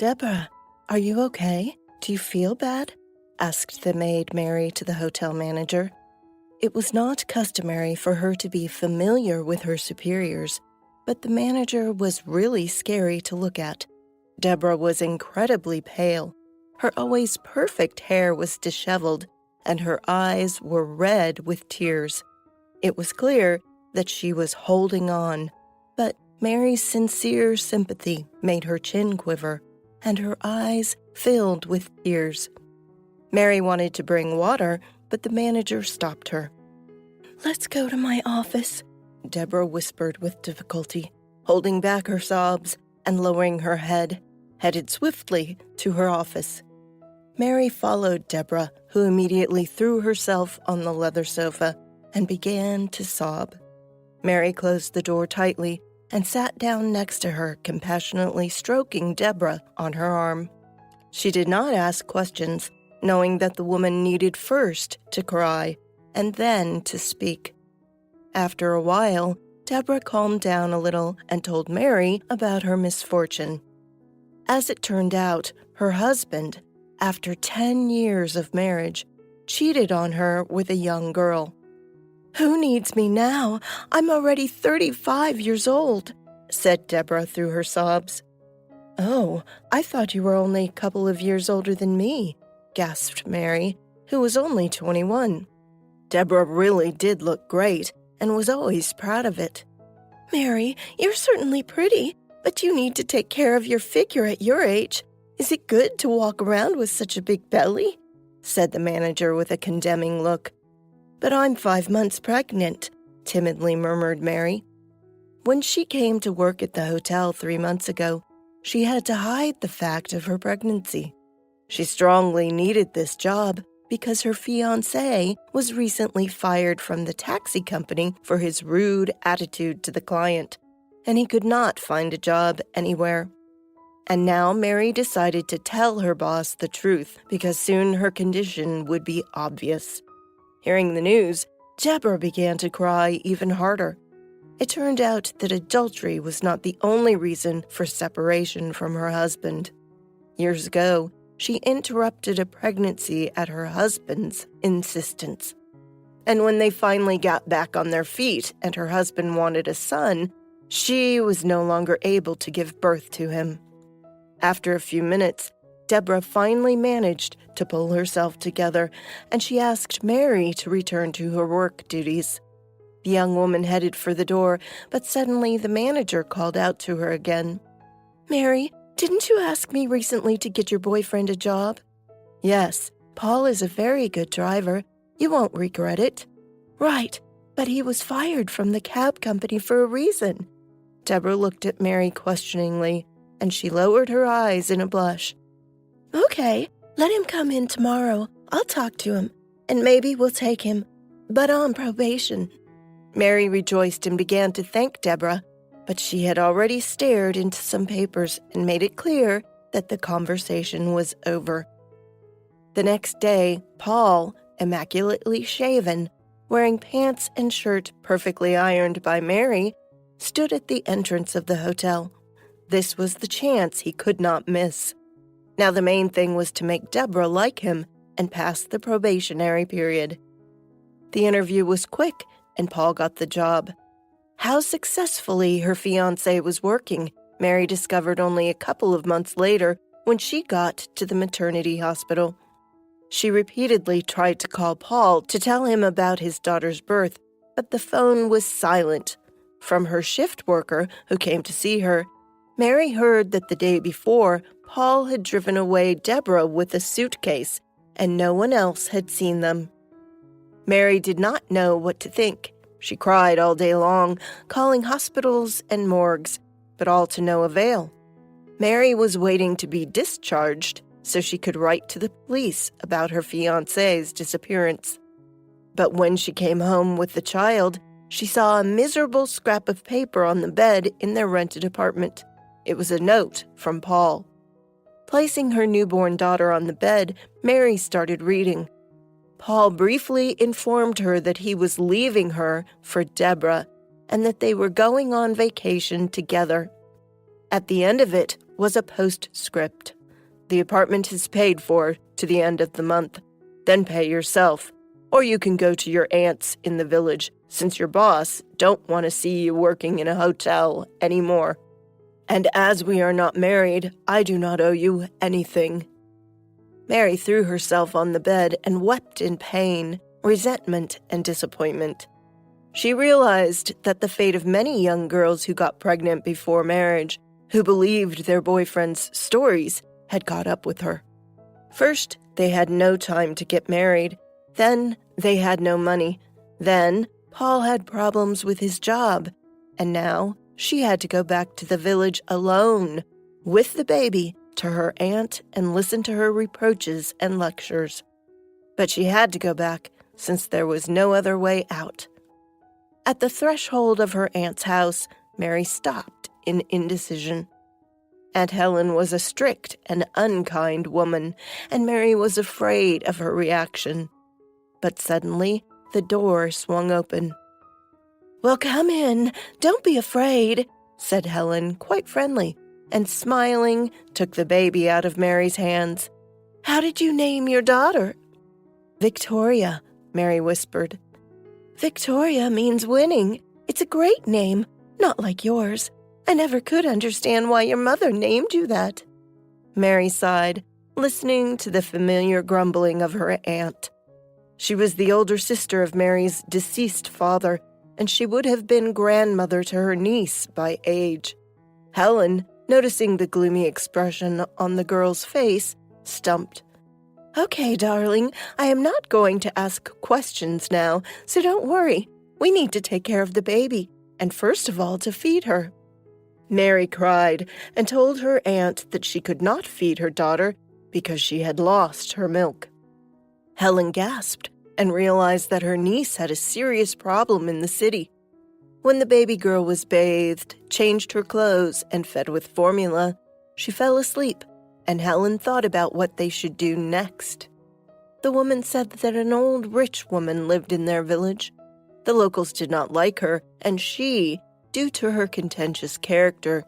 "Deborah, are you okay? Do you feel bad?" asked the maid Mary to the hotel manager. It was not customary for her to be familiar with her superiors, but the manager was really scary to look at. Deborah was incredibly pale. Her always perfect hair was disheveled, and her eyes were red with tears. It was clear that she was holding on, but Mary's sincere sympathy made her chin quiver, and her eyes filled with tears. Mary wanted to bring water, but the manager stopped her. "Let's go to my office," Deborah whispered with difficulty, holding back her sobs and lowering her head, headed swiftly to her office. Mary followed Deborah, who immediately threw herself on the leather sofa and began to sob. Mary closed the door tightly and sat down next to her, compassionately stroking Deborah on her arm. She did not ask questions, knowing that the woman needed first to cry and then to speak. After a while, Deborah calmed down a little and told Mary about her misfortune. As it turned out, her husband, after 10 years of marriage, cheated on her with a young girl. "Who needs me now? I'm already 35 years old," said Deborah through her sobs. "Oh, I thought you were only a couple of years older than me," gasped Mary, who was only 21. Deborah really did look great and was always proud of it. "Mary, you're certainly pretty, but you need to take care of your figure at your age. Is it good to walk around with such a big belly?" said the manager with a condemning look. "But I'm 5 months pregnant," timidly murmured Mary. When she came to work at the hotel 3 months ago, she had to hide the fact of her pregnancy. She strongly needed this job because her fiancé was recently fired from the taxi company for his rude attitude to the client, and he could not find a job anywhere. And now Mary decided to tell her boss the truth because soon her condition would be obvious. Hearing the news, Deborah began to cry even harder. It turned out that adultery was not the only reason for separation from her husband. Years ago, she interrupted a pregnancy at her husband's insistence. And when they finally got back on their feet and her husband wanted a son, she was no longer able to give birth to him. After a few minutes, Deborah finally managed to pull herself together, and she asked Mary to return to her work duties. The young woman headed for the door, but suddenly the manager called out to her again. "Mary, didn't you ask me recently to get your boyfriend a job?" "Yes, Paul is a very good driver. You won't regret it." "Right, but he was fired from the cab company for a reason." Deborah looked at Mary questioningly, and she lowered her eyes in a blush. "Okay, let him come in tomorrow. I'll talk to him, and maybe we'll take him, but on probation." Mary rejoiced and began to thank Deborah, but she had already stared into some papers and made it clear that the conversation was over. The next day, Paul, immaculately shaven, wearing pants and shirt perfectly ironed by Mary, stood at the entrance of the hotel. This was the chance he could not miss. Now the main thing was to make Deborah like him and pass the probationary period. The interview was quick, and Paul got the job. How successfully her fiancé was working, Mary discovered only a couple of months later when she got to the maternity hospital. She repeatedly tried to call Paul to tell him about his daughter's birth, but the phone was silent. From her shift worker, who came to see her, Mary heard that the day before, Paul had driven away Deborah with a suitcase, and no one else had seen them. Mary did not know what to think. She cried all day long, calling hospitals and morgues, but all to no avail. Mary was waiting to be discharged so she could write to the police about her fiancé's disappearance. But when she came home with the child, she saw a miserable scrap of paper on the bed in their rented apartment. It was a note from Paul. Placing her newborn daughter on the bed, Mary started reading. Paul briefly informed her that he was leaving her for Deborah and that they were going on vacation together. At the end of it was a postscript. "The apartment is paid for to the end of the month. Then pay yourself. Or you can go to your aunt's in the village, since your boss don't want to see you working in a hotel anymore. And as we are not married, I do not owe you anything." Mary threw herself on the bed and wept in pain, resentment, and disappointment. She realized that the fate of many young girls who got pregnant before marriage, who believed their boyfriends' stories, had caught up with her. First, they had no time to get married. Then, they had no money. Then, Paul had problems with his job. And now, she had to go back to the village alone, with the baby, to her aunt and listen to her reproaches and lectures. But she had to go back, since there was no other way out. At the threshold of her aunt's house, Mary stopped in indecision. Aunt Helen was a strict and unkind woman, and Mary was afraid of her reaction. But suddenly, the door swung open. "Well, come in. Don't be afraid," said Helen, quite friendly, and smiling, took the baby out of Mary's hands. "How did you name your daughter?" "Victoria," Mary whispered. "Victoria means winning. It's a great name, not like yours. I never could understand why your mother named you that." Mary sighed, listening to the familiar grumbling of her aunt. She was the older sister of Mary's deceased father, and she would have been grandmother to her niece by age. Helen, noticing the gloomy expression on the girl's face, stumped. "Okay, darling, I am not going to ask questions now, so don't worry. We need to take care of the baby, and first of all to feed her." Mary cried and told her aunt that she could not feed her daughter because she had lost her milk. Helen gasped and realized that her niece had a serious problem in the city. When the baby girl was bathed, changed her clothes, and fed with formula, she fell asleep, and Helen thought about what they should do next. The woman said that an old rich woman lived in their village. The locals did not like her, and she, due to her contentious character,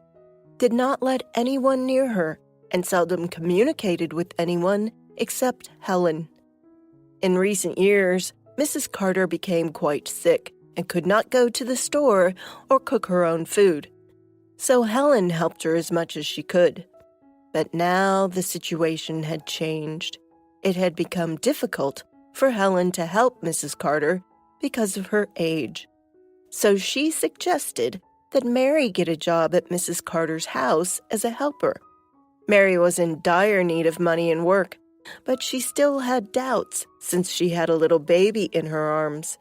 did not let anyone near her and seldom communicated with anyone except Helen. In recent years, Mrs. Carter became quite sick and could not go to the store or cook her own food. So Helen helped her as much as she could. But now the situation had changed. It had become difficult for Helen to help Mrs. Carter because of her age. So she suggested that Mary get a job at Mrs. Carter's house as a helper. Mary was in dire need of money and work, but she still had doubts since she had a little baby in her arms.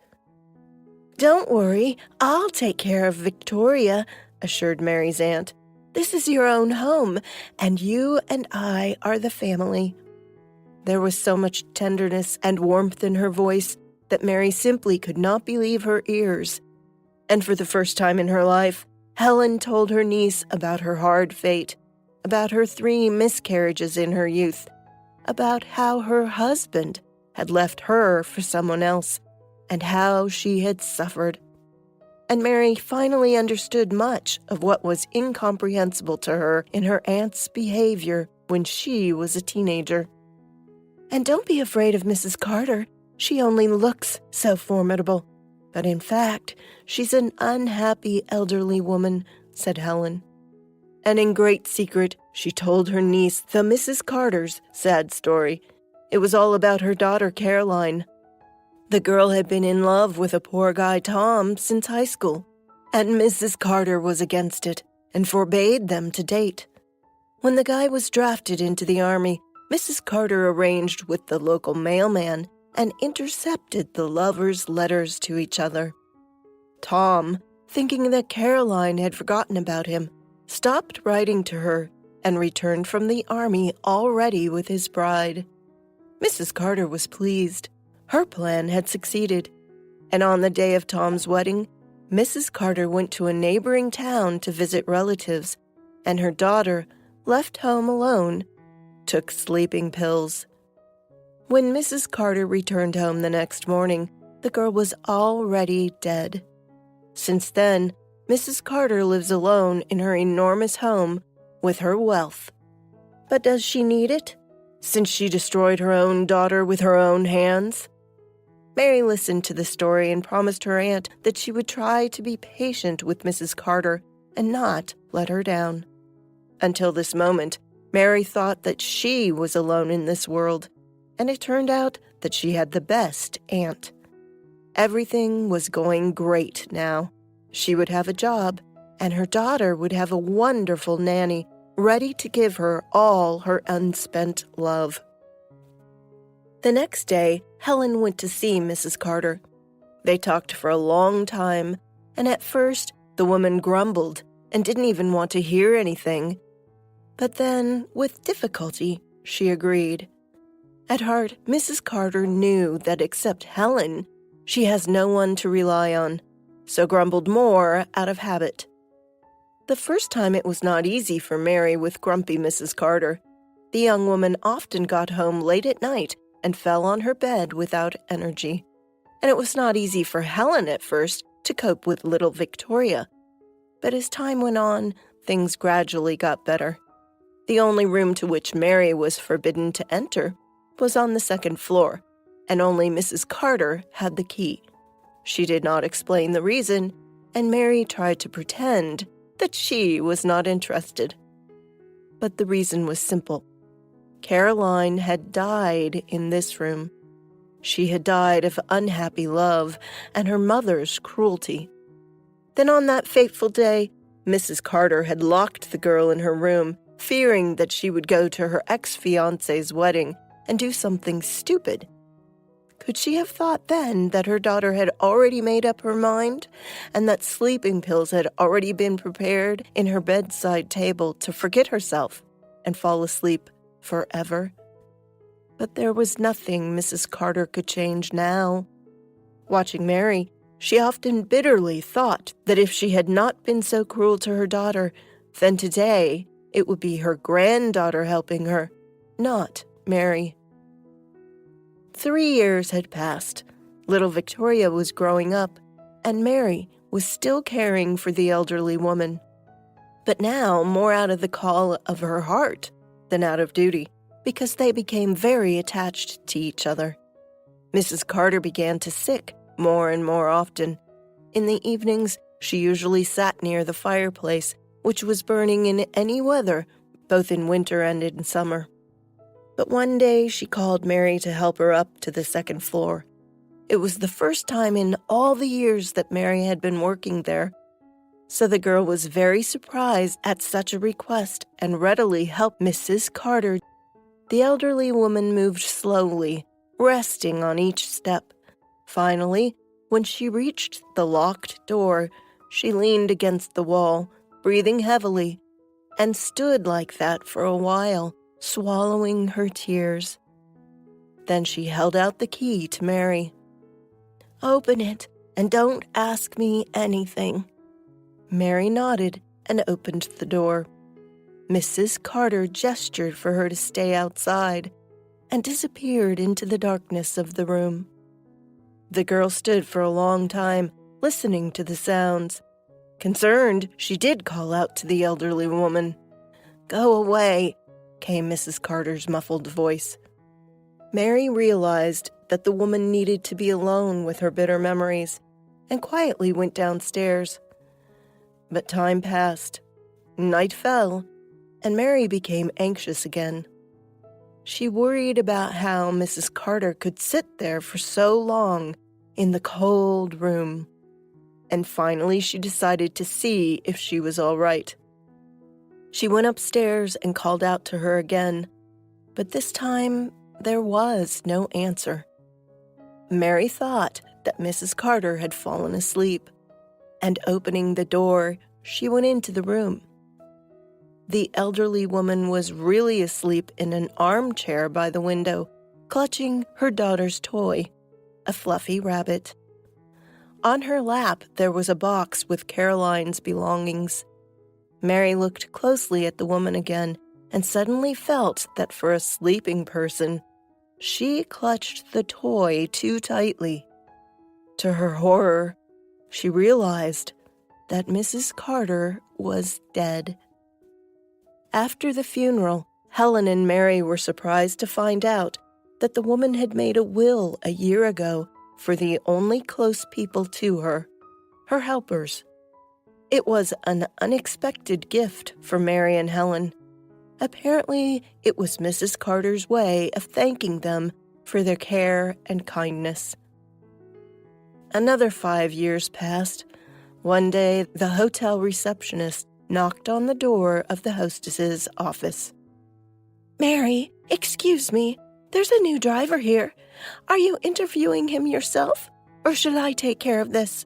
"Don't worry, I'll take care of Victoria," assured Mary's aunt. "This is your own home, and you and I are the family." There was so much tenderness and warmth in her voice that Mary simply could not believe her ears. And for the first time in her life, Helen told her niece about her hard fate, about her 3 miscarriages in her youth, about how her husband had left her for someone else, and how she had suffered. And Mary finally understood much of what was incomprehensible to her in her aunt's behavior when she was a teenager. "And don't be afraid of Mrs. Carter. She only looks so formidable. But in fact, she's an unhappy elderly woman," said Helen. And in great secret, she told her niece the Mrs. Carter's sad story. It was all about her daughter, Caroline. The girl had been in love with a poor guy, Tom, since high school, and Mrs. Carter was against it and forbade them to date. When the guy was drafted into the army, Mrs. Carter arranged with the local mailman and intercepted the lovers' letters to each other. Tom, thinking that Caroline had forgotten about him, stopped writing to her and returned from the army already with his bride. Mrs. Carter was pleased. Her plan had succeeded. And on the day of Tom's wedding, Mrs. Carter went to a neighboring town to visit relatives, and her daughter, left home alone, took sleeping pills. When Mrs. Carter returned home the next morning, the girl was already dead. Since then, Mrs. Carter lives alone in her enormous home with her wealth. But does she need it, since she destroyed her own daughter with her own hands? Mary listened to the story and promised her aunt that she would try to be patient with Mrs. Carter and not let her down. Until this moment, Mary thought that she was alone in this world, and it turned out that she had the best aunt. Everything was going great now. She would have a job, and her daughter would have a wonderful nanny ready to give her all her unspent love. The next day, Helen went to see Mrs. Carter. They talked for a long time, and at first the woman grumbled and didn't even want to hear anything. But then, with difficulty, she agreed. At heart, Mrs. Carter knew that except Helen, she has no one to rely on, so grumbled more out of habit. The first time it was not easy for Mary with grumpy Mrs. Carter. The young woman often got home late at night and fell on her bed without energy. And it was not easy for Helen at first to cope with little Victoria. But as time went on, things gradually got better. The only room to which Mary was forbidden to enter was on the second floor, and only Mrs. Carter had the key. She did not explain the reason, and Mary tried to pretend that she was not interested. But the reason was simple. Caroline had died in this room. She had died of unhappy love and her mother's cruelty. Then on that fateful day, Mrs. Carter had locked the girl in her room, fearing that she would go to her ex-fiancé's wedding and do something stupid. Could she have thought then that her daughter had already made up her mind, and that sleeping pills had already been prepared in her bedside table to forget herself and fall asleep forever? But there was nothing Mrs. Carter could change now. Watching Mary, she often bitterly thought that if she had not been so cruel to her daughter, then today it would be her granddaughter helping her, not Mary. 3 years had passed. Little Victoria was growing up, and Mary was still caring for the elderly woman. But now more out of the call of her heart than out of duty, because they became very attached to each other. Mrs. Carter began to sick more and more often. In the evenings, she usually sat near the fireplace, which was burning in any weather, both in winter and in summer. But one day she called Mary to help her up to the second floor. It was the first time in all the years that Mary had been working there. So the girl was very surprised at such a request and readily helped Mrs. Carter. The elderly woman moved slowly, resting on each step. Finally, when she reached the locked door, she leaned against the wall, breathing heavily, and stood like that for a while, swallowing her tears. Then she held out the key to Mary. "Open it, and don't ask me anything." Mary nodded and opened the door. Mrs. Carter gestured for her to stay outside and disappeared into the darkness of the room. The girl stood for a long time, listening to the sounds. Concerned, she did call out to the elderly woman. "Go away," came Mrs. Carter's muffled voice. Mary realized that the woman needed to be alone with her bitter memories and quietly went downstairs. But time passed, night fell, and Mary became anxious again. She worried about how Mrs. Carter could sit there for so long in the cold room, and finally she decided to see if she was all right. She went upstairs and called out to her again, but this time there was no answer. Mary thought that Mrs. Carter had fallen asleep, and opening the door, she went into the room. The elderly woman was really asleep in an armchair by the window, clutching her daughter's toy, a fluffy rabbit. On her lap there was a box with Caroline's belongings. Mary looked closely at the woman again and suddenly felt that for a sleeping person, she clutched the toy too tightly. To her horror, she realized that Mrs. Carter was dead. After the funeral, Helen and Mary were surprised to find out that the woman had made a will a year ago for the only close people to her, her helpers. It was an unexpected gift for Mary and Helen. Apparently, it was Mrs. Carter's way of thanking them for their care and kindness. Another 5 years passed. One day, the hotel receptionist knocked on the door of the hostess's office. "Mary, excuse me, there's a new driver here. Are you interviewing him yourself, or should I take care of this?"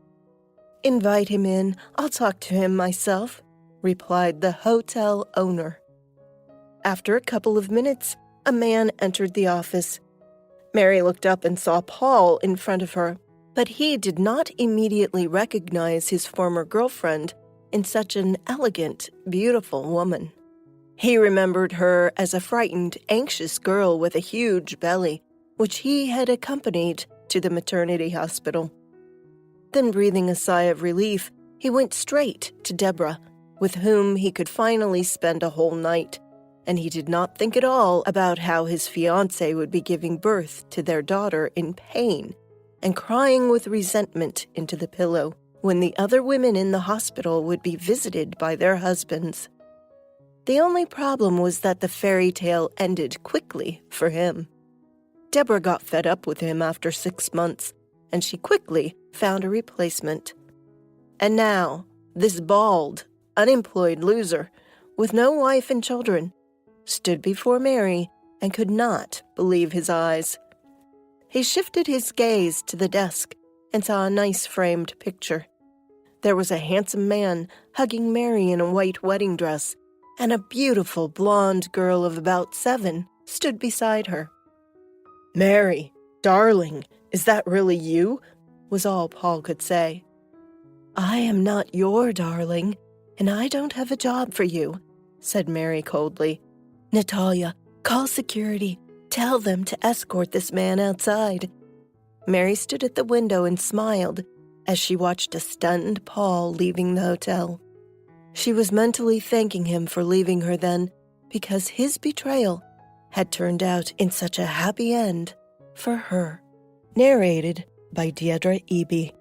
"Invite him in. I'll talk to him myself," replied the hotel owner. After a couple of minutes, a man entered the office. Mary looked up and saw Paul in front of her, but he did not immediately recognize his former girlfriend in such an elegant, beautiful woman. He remembered her as a frightened, anxious girl with a huge belly, which he had accompanied to the maternity hospital. Then, breathing a sigh of relief, he went straight to Deborah, with whom he could finally spend a whole night, and he did not think at all about how his fiancée would be giving birth to their daughter in pain and crying with resentment into the pillow when the other women in the hospital would be visited by their husbands. The only problem was that the fairy tale ended quickly for him. Deborah got fed up with him after 6 months, and she quickly found a replacement. And now, this bald, unemployed loser, with no wife and children, stood before Mary and could not believe his eyes. He shifted his gaze to the desk and saw a nice framed picture. There was a handsome man hugging Mary in a white wedding dress, and a beautiful blonde girl of about 7 stood beside her. "Mary, darling, is that really you?" was all Paul could say. "I am not your darling, and I don't have a job for you," said Mary coldly. "Natalia, call security. Tell them to escort this man outside." Mary stood at the window and smiled as she watched a stunned Paul leaving the hotel. She was mentally thanking him for leaving her then, because his betrayal had turned out in such a happy end for her. Narrated by Deirdre Eby.